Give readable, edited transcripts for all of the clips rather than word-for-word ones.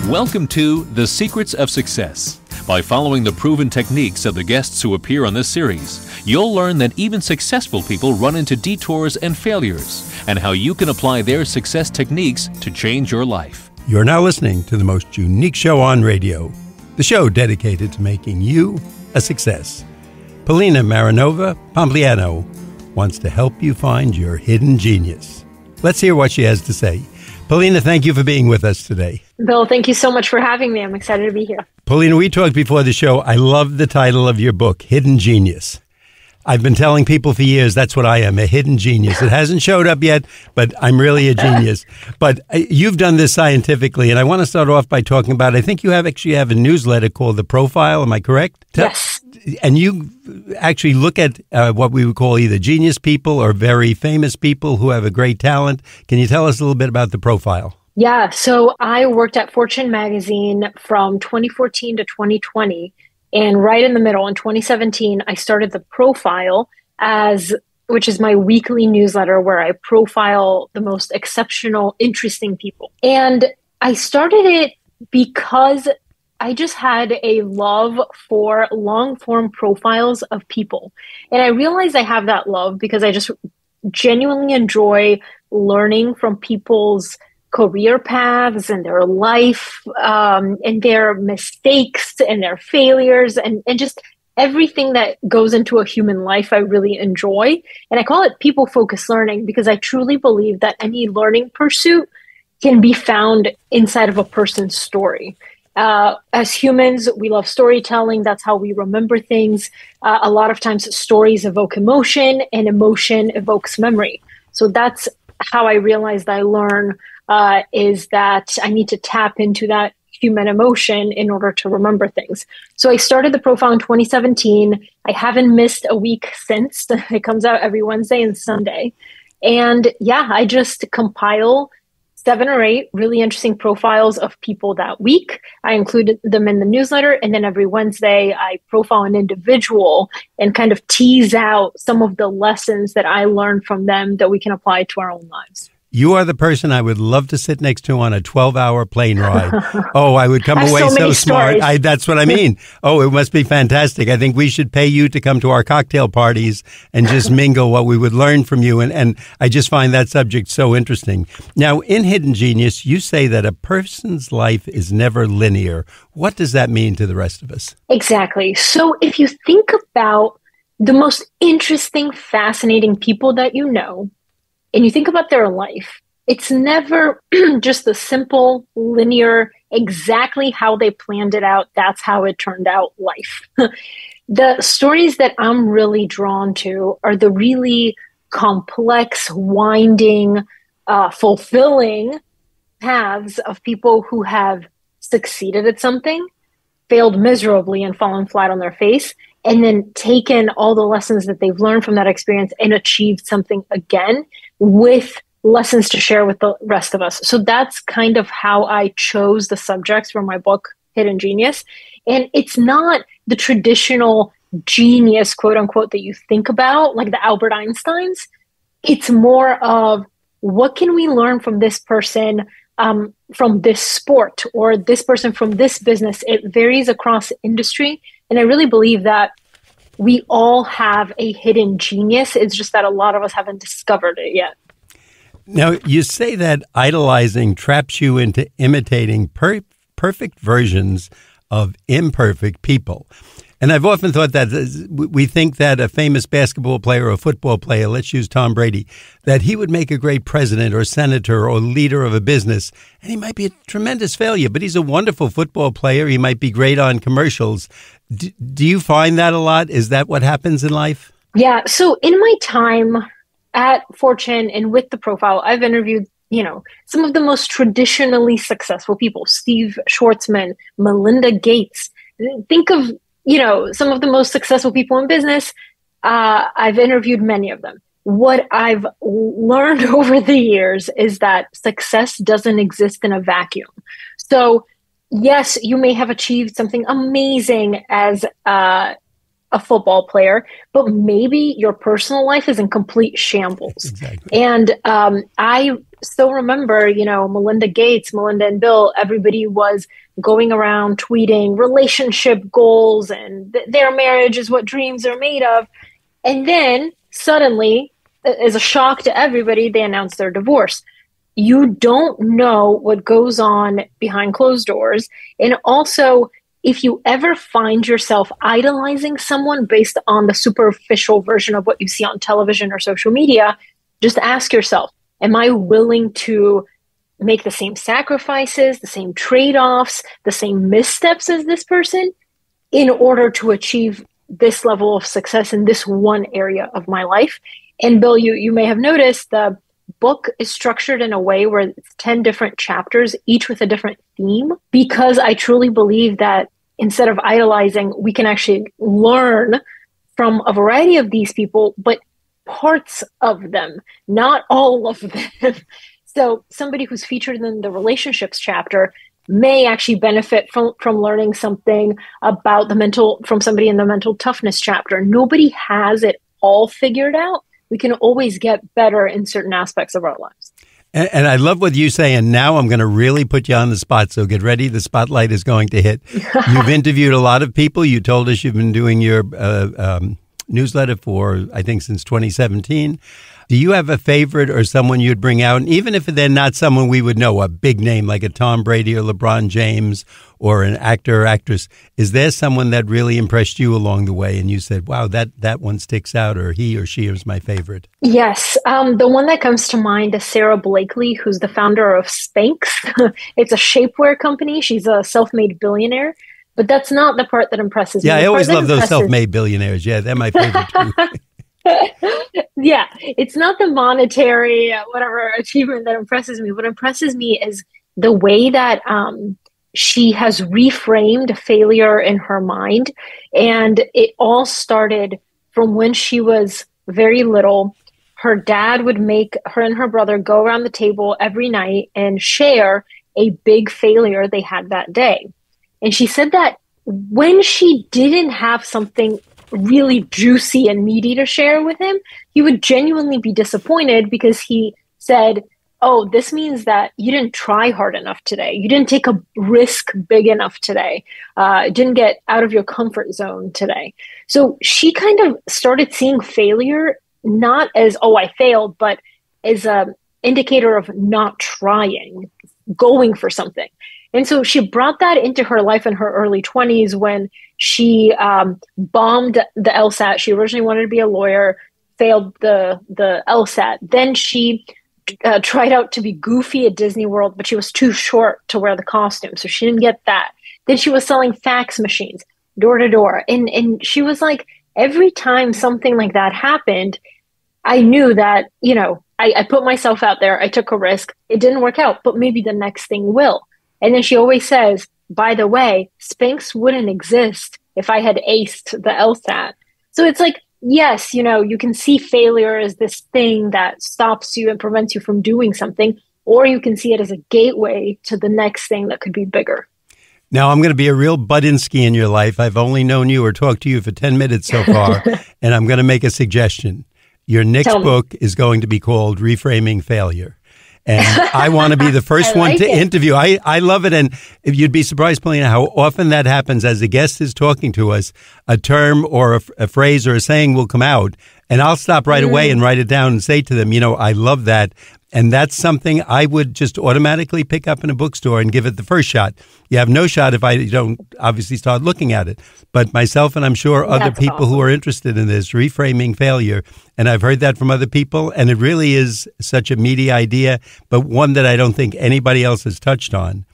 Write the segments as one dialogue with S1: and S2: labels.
S1: Welcome to The Secrets of Success. By following the proven techniques of the guests who appear on this series, you'll learn that even successful people run into detours and failures, and how you can apply their success techniques to change your life.
S2: You're now listening to the most unique show on radio, the show dedicated to making you a success. Polina Marinova Pompliano wants to help you find your hidden genius. Let's hear what she has to say. Polina, thank you for being with us today.
S3: Bill, thank you so much for having me. I'm excited to be here.
S2: Polina, we talked before the show. I love the title of your book, Hidden Genius. I've been telling people for years that's what I am, a hidden genius. It hasn't showed up yet, but I'm really a genius. But you've done this scientifically, and I want to start off by talking about, I think you actually have a newsletter called The Profile. Am I correct?
S3: Yes.
S2: And you actually look at what we would call either genius people or very famous people who have a great talent. Can you tell us a little bit about The Profile?
S3: Yeah, so I worked at Fortune magazine from 2014 to 2020. And right in the middle, in 2017, I started The Profile, which is my weekly newsletter where I profile the most exceptional, interesting people. And I started it because I just had a love for long-form profiles of people. And I realized I have that love because I just genuinely enjoy learning from people's career paths and their life and their mistakes and their failures and just everything that goes into a human life I really enjoy. And I call it people-focused learning because I truly believe that any learning pursuit can be found inside of a person's story. As humans, we love storytelling. That's how we remember things. A lot of times stories evoke emotion and emotion evokes memory. So that's how I realized I learn is that I need to tap into that human emotion in order to remember things. So I started The Profile in 2017. I haven't missed a week since. It comes out every Wednesday and Sunday. And yeah, I just compile 7 or 8 really interesting profiles of people that week. I included them in the newsletter. And then every Wednesday, I profile an individual and kind of tease out some of the lessons that I learned from them that we can apply to our own lives.
S2: You are the person I would love to sit next to on a 12-hour plane ride. Oh, I would come away so smart. That's what I mean. Oh, it must be fantastic. I think we should pay you to come to our cocktail parties and just mingle what we would learn from you. And I just find that subject so interesting. Now, in Hidden Genius, you say that a person's life is never linear. What does that mean to the rest of us?
S3: Exactly. So if you think about the most interesting, fascinating people that you know, and you think about their life, it's never just the simple, linear, exactly how they planned it out. That's how it turned out life. The stories that I'm really drawn to are the really complex, winding, fulfilling paths of people who have succeeded at something, failed miserably and fallen flat on their face, and then taken all the lessons that they've learned from that experience and achieved something again with lessons to share with the rest of us. So that's kind of how I chose the subjects for my book, Hidden Genius. And it's not the traditional genius, quote unquote, that you think about, like the Albert Einsteins. It's more of what can we learn from this person from this sport or this person from this business. It varies across industry. And I really believe that we all have a hidden genius. It's just that a lot of us haven't discovered it yet.
S2: Now, you say that idolizing traps you into imitating perfect versions of imperfect people. And I've often thought that we think that a famous basketball player or a football player, let's use Tom Brady, that he would make a great president or senator or leader of a business. And he might be a tremendous failure, but he's a wonderful football player. He might be great on commercials. Do you find that a lot? Is that what happens in life?
S3: Yeah. So in my time at Fortune and with The Profile, I've interviewed, some of the most traditionally successful people, Steve Schwartzman, Melinda Gates. Think of some of the most successful people in business. I've interviewed many of them. What I've learned over the years is that success doesn't exist in a vacuum. So yes, you may have achieved something amazing as a football player, but maybe your personal life is in complete shambles.
S2: Exactly.
S3: And I still remember, Melinda and Bill, everybody was going around tweeting relationship goals and their marriage is what dreams are made of. And then suddenly, as a shock to everybody, they announced their divorce. You don't know what goes on behind closed doors. And also, if you ever find yourself idolizing someone based on the superficial version of what you see on television or social media, just ask yourself, am I willing to make the same sacrifices, the same trade-offs, the same missteps as this person in order to achieve this level of success in this one area of my life? And Bill, you may have noticed the book is structured in a way where it's 10 different chapters, each with a different theme, because I truly believe that instead of idolizing, we can actually learn from a variety of these people, but parts of them, not all of them. So somebody who's featured in the relationships chapter may actually benefit from learning something about from somebody in the mental toughness chapter. Nobody has it all figured out. We can always get better in certain aspects of our lives.
S2: And I love what you say, and now I'm going to really put you on the spot, so get ready. The spotlight is going to hit. You've interviewed a lot of people. You told us you've been doing your newsletter for, I think, since 2017. Do you have a favorite or someone you'd bring out? And even if they're not someone we would know, a big name like a Tom Brady or LeBron James or an actor or actress, is there someone that really impressed you along the way and you said, wow, that one sticks out, or he or she is my favorite?
S3: Yes. The one that comes to mind is Sarah Blakely, who's the founder of Spanx. It's a shapewear company. She's a self-made billionaire. But that's not the part that impresses me.
S2: Yeah, I always love those self-made billionaires. Yeah, they're my favorite too.
S3: Yeah, it's not the monetary, whatever achievement that impresses me. What impresses me is the way that she has reframed failure in her mind. And it all started from when she was very little. Her dad would make her and her brother go around the table every night and share a big failure they had that day. And she said that when she didn't have something really juicy and meaty to share with him, he would genuinely be disappointed because he said, oh, this means that you didn't try hard enough today. You didn't take a risk big enough today. Didn't get out of your comfort zone today. So she kind of started seeing failure not as, oh, I failed, but as an indicator of not trying, going for something. And so she brought that into her life in her early 20s when she bombed the LSAT. She originally wanted to be a lawyer, failed the LSAT. Then she tried out to be Goofy at Disney World, but she was too short to wear the costume, so she didn't get that. Then she was selling fax machines door to door. And she was like, every time something like that happened, I knew that, I put myself out there. I took a risk. It didn't work out, but maybe the next thing will. And then she always says, by the way, Spanx wouldn't exist if I had aced the LSAT. So it's like, yes, you can see failure as this thing that stops you and prevents you from doing something, or you can see it as a gateway to the next thing that could be bigger.
S2: Now, I'm going to be a real Budinsky in your life. I've only known you or talked to you for 10 minutes so far, and I'm going to make a suggestion. Your next book is going to be called Reframing Failure. And I want to be the first one to interview. I love it. And if you'd be surprised, Polina, how often that happens as the guest is talking to us, a term or a phrase or a saying will come out, and I'll stop right away and write it down and say to them, I love that. And that's something I would just automatically pick up in a bookstore and give it the first shot. You have no shot if I don't obviously start looking at it. But myself and I'm sure other people who are interested in this, reframing failure, and I've heard that from other people, and it really is such a meaty idea, but one that I don't think anybody else has touched on.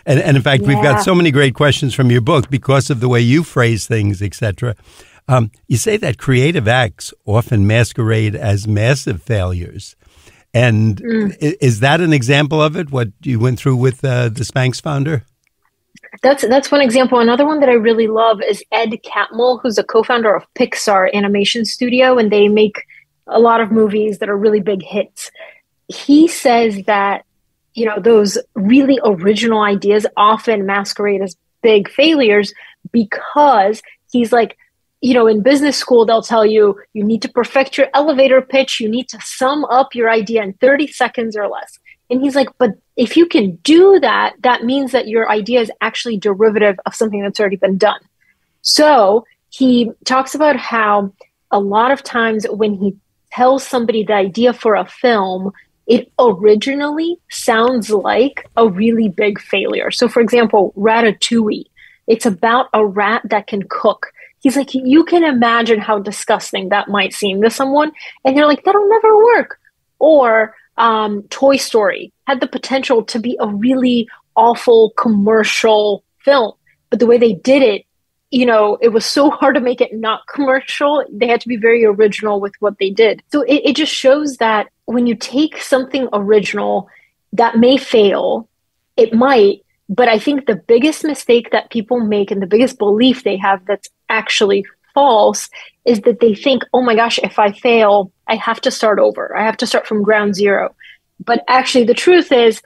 S2: And in fact, we've got so many great questions from your book because of the way you phrase things, etc. You say that creative acts often masquerade as massive failures. And is that an example of it, what you went through with the Spanx founder?
S3: That's one example. Another one that I really love is Ed Catmull, who's a co-founder of Pixar Animation Studio, and they make a lot of movies that are really big hits. He says that, those really original ideas often masquerade as big failures because he's like, in business school, they'll tell you, you need to perfect your elevator pitch. You need to sum up your idea in 30 seconds or less. And he's like, but if you can do that, that means that your idea is actually derivative of something that's already been done. So he talks about how a lot of times when he tells somebody the idea for a film, it originally sounds like a really big failure. So for example, Ratatouille, it's about a rat that can cook. He's like, you can imagine how disgusting that might seem to someone. And they're like, that'll never work. Or Toy Story had the potential to be a really awful commercial film. But the way they did it, it was so hard to make it not commercial. They had to be very original with what they did. So it just shows that when you take something original that may fail, it might, but I think the biggest mistake that people make and the biggest belief they have that's actually false is that they think, oh my gosh, if I fail, I have to start over. I have to start from ground zero. But actually, the truth is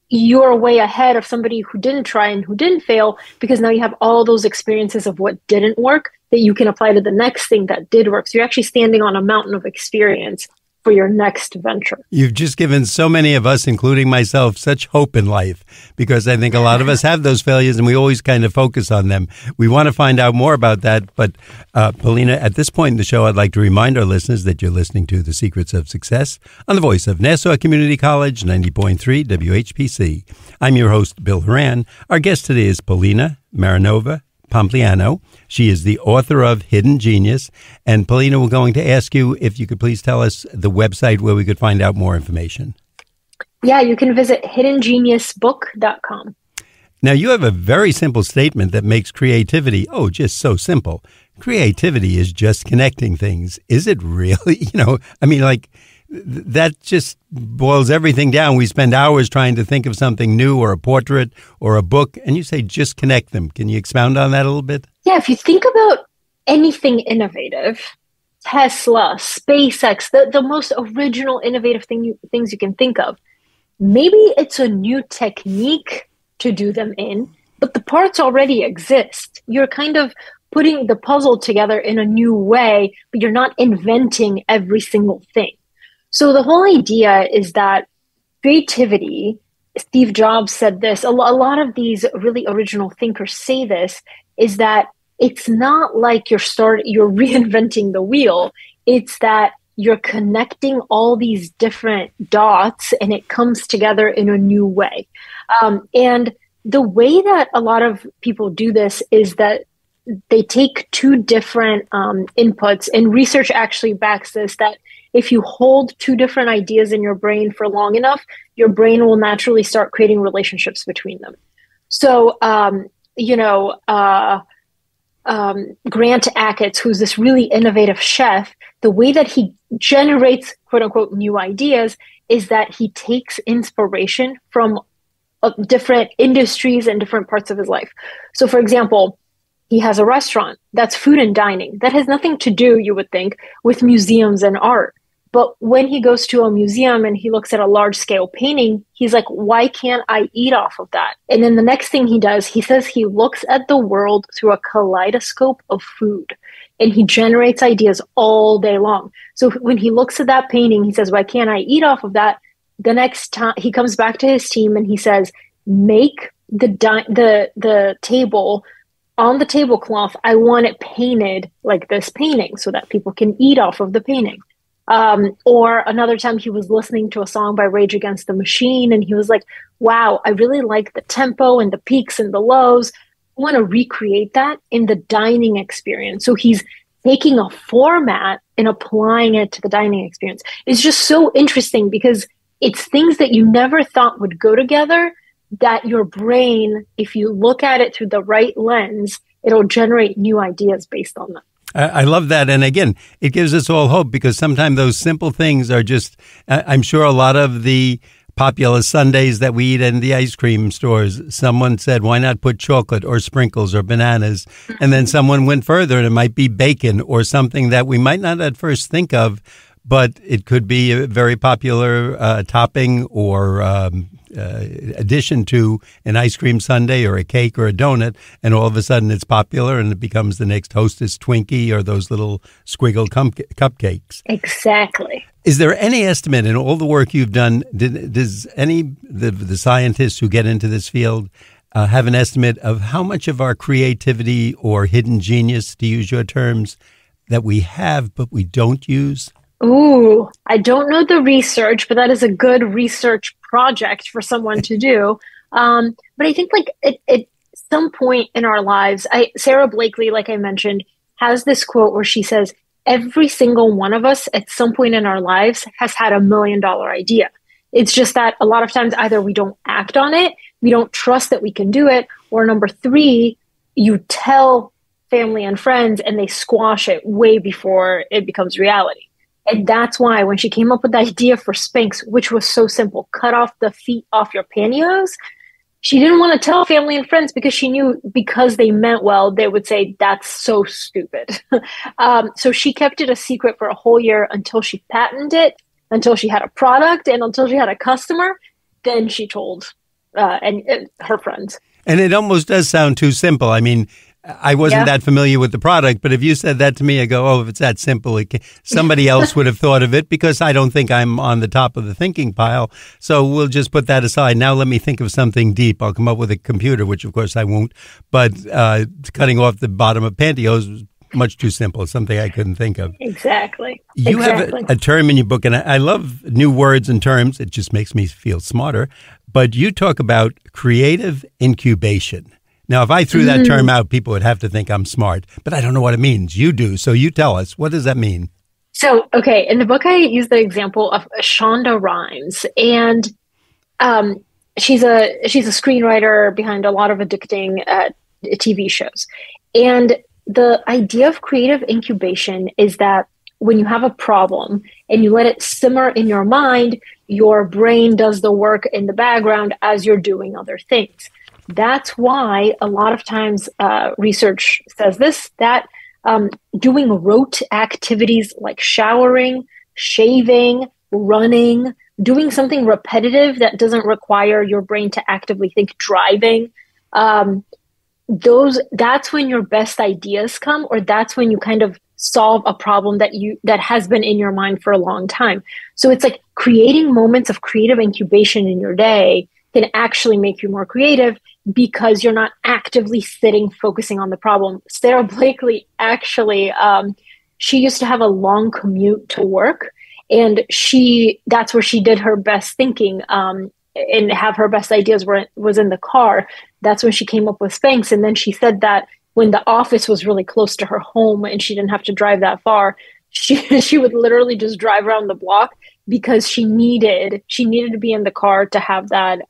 S3: you're way ahead of somebody who didn't try and who didn't fail, because now you have all those experiences of what didn't work that you can apply to the next thing that did work. So you're actually standing on a mountain of experience for your next venture.
S2: You've just given so many of us, including myself, such hope in life, because I think a lot of us have those failures and we always kind of focus on them. We want to find out more about that. But Polina, at this point in the show, I'd like to remind our listeners that you're listening to The Secrets of Success on the voice of Nassau Community College, 90.3 WHPC. I'm your host, Bill Horan. Our guest today is Polina Marinova Pompliano. She is the author of Hidden Genius. And Polina, we're going to ask you if you could please tell us the website where we could find out more information.
S3: Yeah, you can visit hiddengeniusbook.com.
S2: Now, you have a very simple statement that makes creativity, just so simple. Creativity is just connecting things. Is it really? That just boils everything down. We spend hours trying to think of something new or a portrait or a book, and you say just connect them. Can you expound on that a little bit?
S3: Yeah, if you think about anything innovative, Tesla, SpaceX, the most original innovative things you can think of, maybe it's a new technique to do them in, but the parts already exist. You're kind of putting the puzzle together in a new way, but you're not inventing every single thing. So the whole idea is that creativity, Steve Jobs said this, a lot of these really original thinkers say this, is that it's not like you're reinventing the wheel. It's that you're connecting all these different dots and it comes together in a new way. And the way that a lot of people do this is that they take two different inputs, and research actually backs this, that if you hold two different ideas in your brain for long enough, your brain will naturally start creating relationships between them. So, Grant Achatz, who's this really innovative chef, the way that he generates, quote unquote, new ideas is that he takes inspiration from different industries and different parts of his life. So, for example, he has a restaurant that's food and dining. That has nothing to do, you would think, with museums and art. But when he goes to a museum and he looks at a large scale painting, he's like, why can't I eat off of that? And then the next thing he does, he says he looks at the world through a kaleidoscope of food, and he generates ideas all day long. So when he looks at that painting, he says, why can't I eat off of that? The next time he comes back to his team and he says, make the table on the tablecloth. I want it painted like this painting so that people can eat off of the painting. Or another time he was listening to a song by Rage Against the Machine, and he was like, wow, I really like the tempo and the peaks and the lows. I want to recreate that in the dining experience. So he's taking a format and applying it to the dining experience. It's just so interesting because it's things that you never thought would go together, that your brain, if you look at it through the right lens, it'll generate new ideas based on them.
S2: I love that. And again, it gives us all hope, because sometimes those simple things are just, I'm sure a lot of the popular sundaes that we eat in the ice cream stores, someone said, why not put chocolate or sprinkles or bananas? And then someone went further, and it might be bacon or something that we might not at first think of, but it could be a very popular topping or addition to an ice cream sundae or a cake or a donut, and all of a sudden it's popular and it becomes the next Hostess Twinkie or those little squiggle cupcakes.
S3: Exactly.
S2: Is there any estimate in all the work you've done? Does any the scientists who get into this field have an estimate of how much of our creativity or hidden genius, to use your terms, that we have but we don't use?
S3: Ooh, I don't know the research, but that is a good research project for someone to do. But I think like at some point in our lives, Sarah Blakely, like I mentioned, has this quote where she says, every single one of us at some point in our lives has had $1 million idea. It's just that a lot of times either we don't act on it, we don't trust that we can do it, or number three, you tell family and friends and they squash it way before it becomes reality. And that's why when she came up with the idea for Spanx, which was so simple, cut off the feet off your pantyhose, she didn't want to tell family and friends because she knew because they meant well, they would say, that's so stupid. So she kept it a secret for a whole year until she patented it, until she had a product, and until she had a customer. Then she told her friends.
S2: And it almost does sound too simple. I mean, I wasn't that familiar with the product, but if you said that to me, I go, oh, if it's that simple, somebody else would have thought of it because I don't think I'm on the top of the thinking pile. So we'll just put that aside. Now let me think of something deep. I'll come up with a computer, which of course I won't. But cutting off the bottom of pantyhose was much too simple, something I couldn't think of.
S3: Exactly.
S2: You have a term in your book, and I love new words and terms. It just makes me feel smarter. But you talk about creative incubation. Now, if I threw that term out, people would have to think I'm smart, but I don't know what it means. You do. So you tell us, what does that mean?
S3: So, okay. In the book, I use the example of Shonda Rhimes, and she's a screenwriter behind a lot of addicting TV shows. And the idea of creative incubation is that when you have a problem and you let it simmer in your mind, your brain does the work in the background as you're doing other things. That's why a lot of times research says that doing rote activities like showering, shaving, running, doing something repetitive that doesn't require your brain to actively think, driving, that's when your best ideas come, or that's when you kind of solve a problem that has been in your mind for a long time. So it's like creating moments of creative incubation in your day can actually make you more creative because you're not actively sitting, focusing on the problem. Sarah Blakely actually, she used to have a long commute to work, and that's where she did her best thinking and have her best ideas was in the car. That's when she came up with Spanx. And then she said that when the office was really close to her home and she didn't have to drive that far, she would literally just drive around the block because she needed to be in the car to have that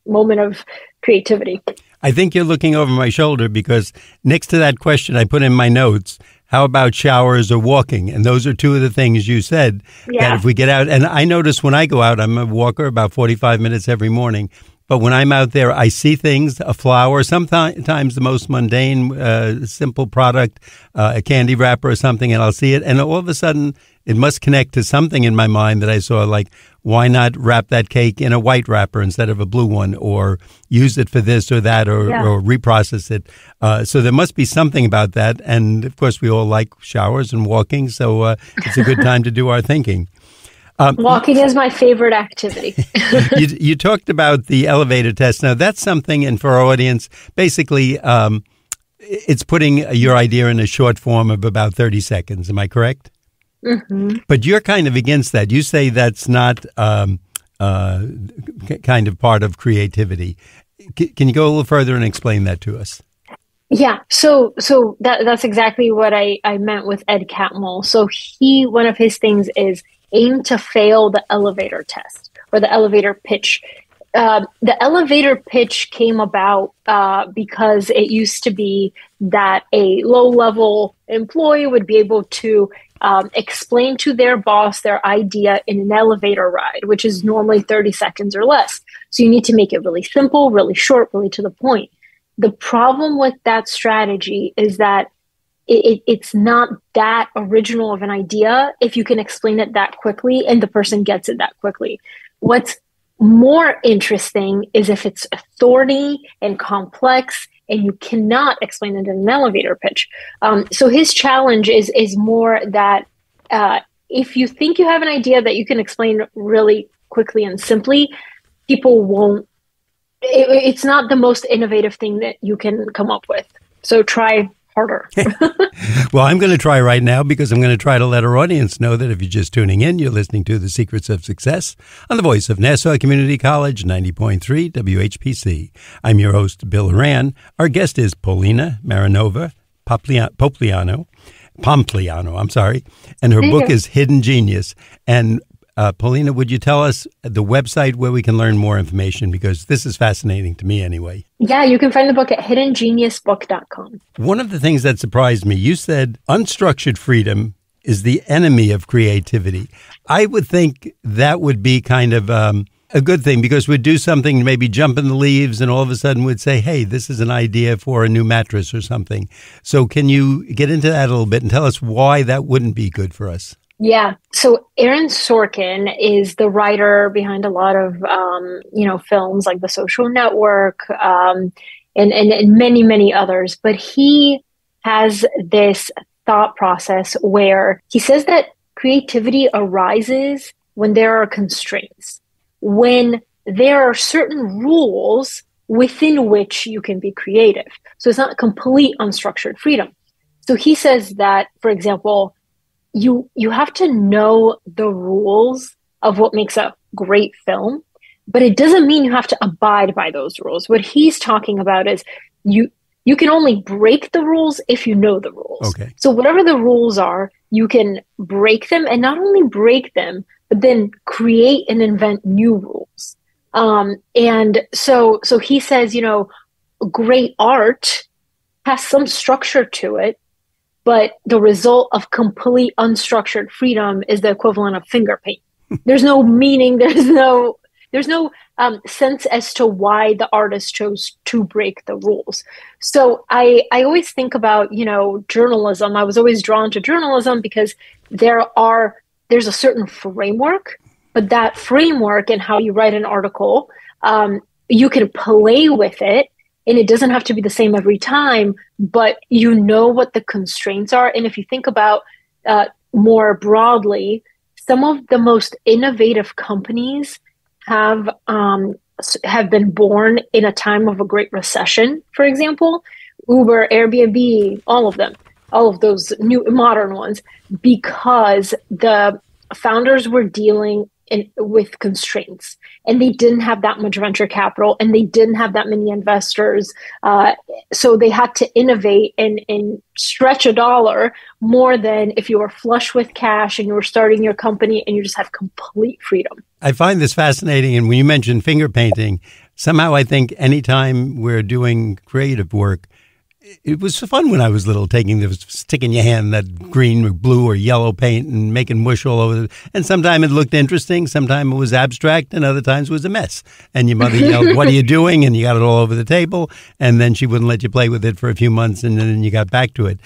S3: moment of creativity.
S2: I think you're looking over my shoulder because next to that question I put in my notes, how about showers or walking? And those are two of the things you said that if we get out, and I notice when I go out, I'm a walker about 45 minutes every morning. But when I'm out there, I see things, a flower, sometimes the most mundane, simple product, a candy wrapper or something, and I'll see it. And all of a sudden, it must connect to something in my mind that I saw, like, why not wrap that cake in a white wrapper instead of a blue one, or use it for this or that, or reprocess it. So there must be something about that. And, of course, we all like showers and walking, so it's a good time to do our thinking.
S3: Walking is my favorite activity.
S2: You talked about the elevator test. Now, that's something, and for our audience, basically, it's putting your idea in a short form of about 30 seconds. Am I correct? Mm-hmm. But you're kind of against that. You say that's not kind of part of creativity. Can you go a little further and explain that to us?
S3: Yeah, so that's exactly what I meant with Ed Catmull. So one of his things is aim to fail the elevator test or the elevator pitch. The elevator pitch came about because it used to be that a low-level employee would be able to explain to their boss their idea in an elevator ride, which is normally 30 seconds or less. So you need to make it really simple, really short, really to the point. The problem with that strategy is that it's not that original of an idea if you can explain it that quickly and the person gets it that quickly. What's More interesting is if it's thorny and complex and you cannot explain it in an elevator pitch. So his challenge is more that if you think you have an idea that you can explain really quickly and simply, people won't. It's not the most innovative thing that you can come up with. So try harder.
S2: Well, I'm going to try right now because I'm going to try to let our audience know that if you're just tuning in, you're listening to The Secrets of Success on the voice of Nassau Community College, 90.3 WHPC. I'm your host, Bill Horan. Our guest is Polina Marinova Pompliano, and her book is Hidden Genius. And Polina, would you tell us the website where we can learn more information? Because this is fascinating to me anyway.
S3: Yeah, you can find the book at hiddengeniusbook.com. One
S2: of the things that surprised me, you said unstructured freedom is the enemy of creativity. I would think that would be kind of a good thing because we'd do something, maybe jump in the leaves, and all of a sudden we'd say, hey, this is an idea for a new mattress or something. So can you get into that a little bit and tell us why that wouldn't be good for us?
S3: Yeah. So Aaron Sorkin is the writer behind a lot of, films like The Social Network and many, many others. But he has this thought process where he says that creativity arises when there are constraints, when there are certain rules within which you can be creative. So it's not complete unstructured freedom. So he says that, for example, you have to know the rules of what makes a great film, but it doesn't mean you have to abide by those rules. What he's talking about is you can only break the rules if you know the rules.
S2: Okay.
S3: So whatever the rules are, you can break them, and not only break them, but then create and invent new rules. And so he says, great art has some structure to it, but the result of complete unstructured freedom is the equivalent of finger paint. There's no meaning. There's no sense as to why the artist chose to break the rules. So I always think about, journalism. I was always drawn to journalism because there's a certain framework, but that framework and how you write an article, you can play with it. And it doesn't have to be the same every time, but you know what the constraints are. And if you think about more broadly, some of the most innovative companies have been born in a time of a great recession, for example. Uber, Airbnb, all of those new modern ones, because the founders were dealing with constraints, and they didn't have that much venture capital, and they didn't have that many investors. So they had to innovate and stretch a dollar more than if you were flush with cash and you were starting your company and you just have complete freedom.
S2: I find this fascinating. And when you mentioned finger painting, somehow I think anytime we're doing creative work, it was fun when I was little, sticking your hand in that green or blue or yellow paint and making mush all over it. And sometimes it looked interesting, sometimes it was abstract, and other times it was a mess. And your mother yelled, what are you doing? And you got it all over the table. And then she wouldn't let you play with it for a few months, and then you got back to it.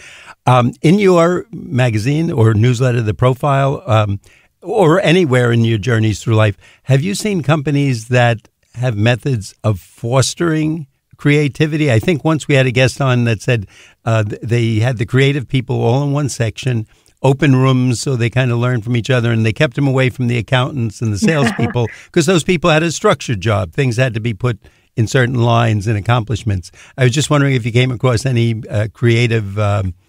S2: In your magazine or newsletter, The Profile, or anywhere in your journeys through life, have you seen companies that have methods of fostering creativity? I think once we had a guest on that said they had the creative people all in one section, open rooms, so they kind of learned from each other, and they kept them away from the accountants and the salespeople because those people had a structured job. Things had to be put in certain lines and accomplishments. I was just wondering if you came across any creative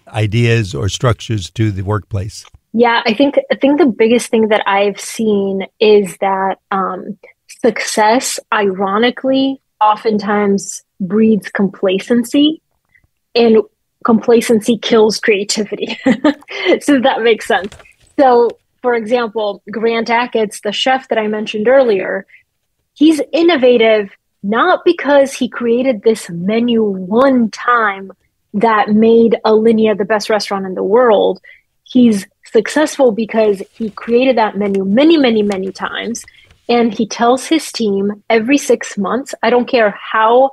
S2: ideas or structures to the workplace.
S3: Yeah, I think the biggest thing that I've seen is that success, ironically, oftentimes breeds complacency, and complacency kills creativity. So that makes sense. So, for example, Grant Achatz, the chef that I mentioned earlier, he's innovative not because he created this menu one time that made Alinea the best restaurant in the world. He's successful because he created that menu many, many, many times. And he tells his team every 6 months, I don't care how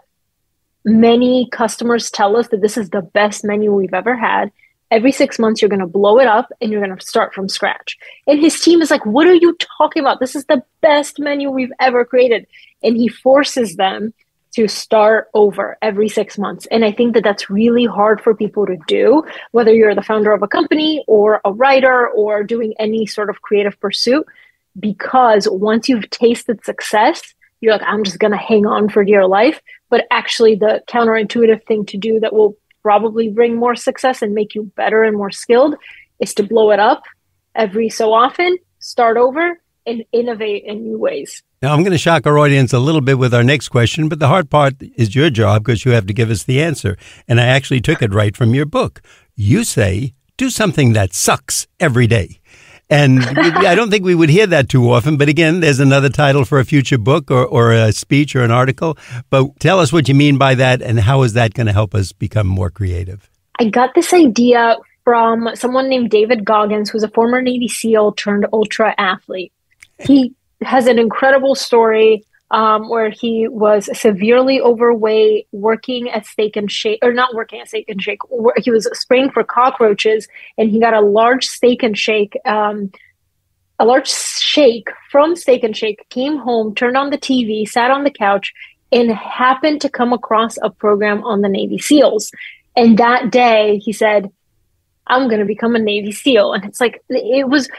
S3: many customers tell us that this is the best menu we've ever had, Every 6 months, you're going to blow it up and you're going to start from scratch. And his team is like, what are you talking about? This is the best menu we've ever created. And he forces them to start over every 6 months. And I think that that's really hard for people to do, whether you're the founder of a company or a writer or doing any sort of creative pursuit, because once you've tasted success, you're like, I'm just going to hang on for dear life. But actually the counterintuitive thing to do that will probably bring more success and make you better and more skilled is to blow it up every so often, start over, and innovate in new ways.
S2: Now, I'm going to shock our audience a little bit with our next question, but the hard part is your job because you have to give us the answer. And I actually took it right from your book. You say, do something that sucks every day. And I don't think we would hear that too often. But again, there's another title for a future book or a speech or an article. But tell us what you mean by that and how is that going to help us become more creative?
S3: I got this idea from someone named David Goggins, who's a former Navy SEAL turned ultra athlete. He has an incredible story where he was severely overweight, working at Steak and Shake, or not working at Steak and Shake. He was spraying for cockroaches, and he got a large Steak and Shake, a large shake from Steak and Shake, came home, turned on the TV, sat on the couch, and happened to come across a program on the Navy SEALs. And that day he said, I'm going to become a Navy SEAL. And it's like, it was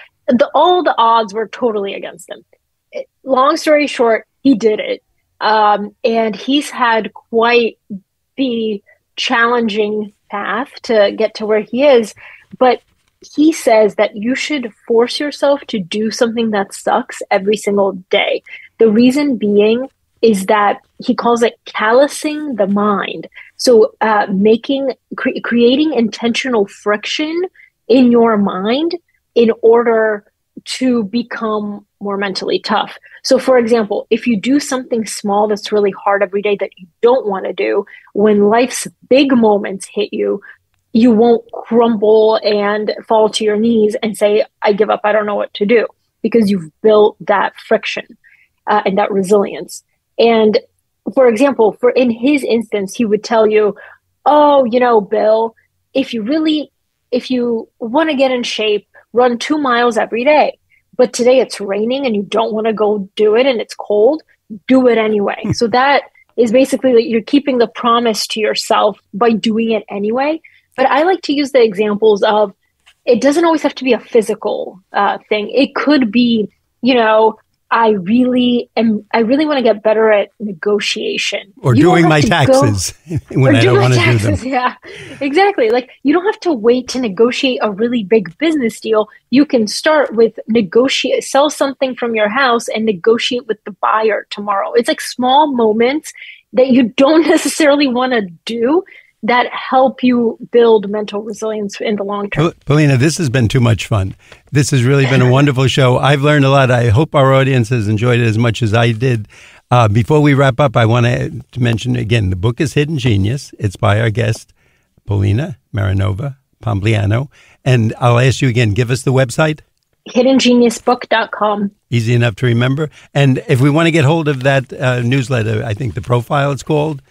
S3: all the odds were totally against him. Long story short, he did it. And he's had quite the challenging path to get to where he is. But he says that you should force yourself to do something that sucks every single day. The reason being is that he calls it callousing the mind. So creating intentional friction in your mind in order to become more mentally tough. So for example, if you do something small that's really hard every day that you don't want to do, when life's big moments hit you, you won't crumble and fall to your knees and say, I give up, I don't know what to do, because you've built that friction and that resilience. And for example, in his instance, he would tell you, oh, Bill, if you want to get in shape, run 2 miles every day. But today it's raining and you don't want to go do it and it's cold, do it anyway. So that is basically that you're keeping the promise to yourself by doing it anyway. But I like to use the examples of, it doesn't always have to be a physical thing. It could be, I really want to get better at negotiation.
S2: Or doing my taxes when I don't want to do them.
S3: Yeah, exactly. Like, you don't have to wait to negotiate a really big business deal. You can start with sell something from your house and negotiate with the buyer tomorrow. It's like small moments that you don't necessarily want to do that help you build mental resilience in the long term.
S2: Polina, this has been too much fun. This has really been a wonderful show. I've learned a lot. I hope our audience has enjoyed it as much as I did. Before we wrap up, I want to mention again, the book is Hidden Genius. It's by our guest, Polina Marinova Pompliano. And I'll ask you again, give us the website.
S3: hiddengeniusbook.com.
S2: Easy enough to remember. And if we want to get hold of that newsletter, I think The Profile it's called.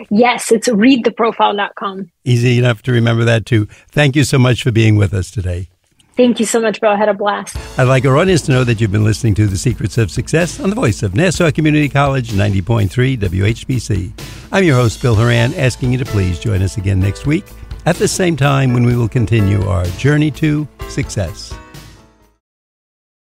S3: Yes, it's readtheprofile.com.
S2: Easy enough to remember that too. Thank you so much for being with us today.
S3: Thank you so much, Bill. I had a blast.
S2: I'd like our audience to know that you've been listening to The Secrets of Success on the voice of Nassau Community College, 90.3 WHPC. I'm your host, Bill Horan, asking you to please join us again next week at the same time when we will continue our journey to success.